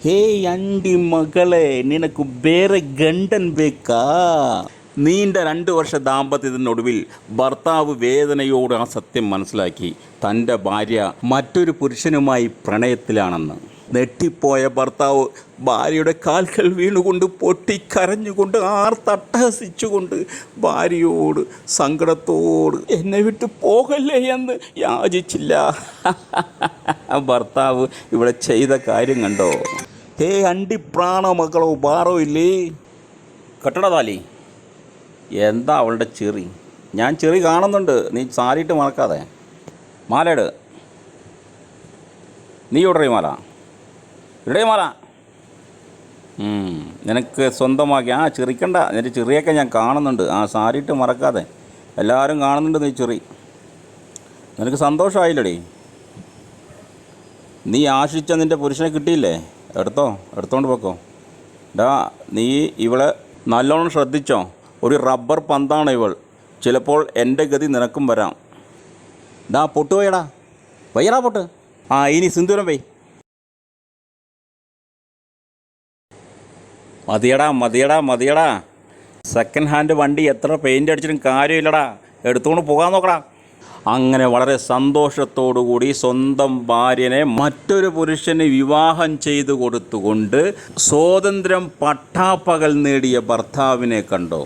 ಹೇ ಅಂಡಿ ಮಗಳೇ, ನಿನക്ക് ಬೇರೆ ಗಂಡൻ ಬೇಕಾ? നീണ്ട 2 വർഷ ദാമ്പത്യത്തിനൊടുവിൽ ഭർത്താവ് വേദനയോട് ആ സത്യം മനസ്സിലാക്കി. തൻ്റെ ഭാര്യ മറ്റൊരു പുരുഷനുമായി പ്രണയത്തിലാണെന്ന്. നെട്ടിപ്പോയ ഭർത്താവ് ഭാര്യയുടെ കാൽക്കൽ വീണുകൊണ്ട് പൊട്ടിക്കരഞ്ഞുകൊണ്ട് ആർത്തട്ടഹസിച്ചുകൊണ്ട് ഭാര്യയോട് സങ്കടത്തോട് എന്നെ വിട്ട് പോകല്ലേ എന്ന് യാചിച്ചില്ല. ഭർത്താവ് ഇവിടെ ചെയ്ത കാര്യം കണ്ടോ? ഹേ അണ്ടി പ്രാണ മക്കളോ ബാറോ ഇല്ലേ? കെട്ടട താലി. എന്താ അവളുടെ ചെറി? ഞാൻ ചെറി കാണുന്നുണ്ട്, നീ സാരിയിട്ട് മറക്കാതെ. മാലയിട്. നീ ഇടറി മാല, ഇടേ മാല. നിനക്ക് സ്വന്തമാക്കി. ചെറിക്കണ്ട, നിൻ്റെ ചെറിയൊക്കെ ഞാൻ കാണുന്നുണ്ട്. സാരിയിട്ട് മറക്കാതെ, എല്ലാവരും കാണുന്നുണ്ട് നീ ചെറി. നിനക്ക് സന്തോഷമായില്ലടി? നീ ആശിച്ച നിൻ്റെ പുരുഷനെ കിട്ടിയില്ലേ? എടുത്തോണ്ട് പോക്കോ. നീ ഇവളെ നല്ലോണം ശ്രദ്ധിച്ചോ. ഒരു റബ്ബർ പന്താണ് ഇവൾ. ചിലപ്പോൾ എൻ്റെ ഗതി നിനക്കും വരാം. പൊട്ട് പോയടാ, വയ്യടാ പൊട്ട്. ഇനി സിന്ദൂരം വൈ. മതിയടാ. സെക്കൻഡ് ഹാൻഡ് വണ്ടി എത്ര പെയിൻ്റ് അടിച്ചിട്ടും കാര്യമില്ലടാ, എടുത്തുകൊണ്ട് പോകാൻ നോക്കടാ. അങ്ങനെ വളരെ സന്തോഷത്തോടുകൂടി സ്വന്തം ഭാര്യനെ മറ്റൊരു പുരുഷന് വിവാഹം ചെയ്തു കൊടുത്തുകൊണ്ട് സ്വാതന്ത്ര്യം പട്ടാപ്പകൽ നേടിയ ഭർത്താവിനെ കണ്ടോ?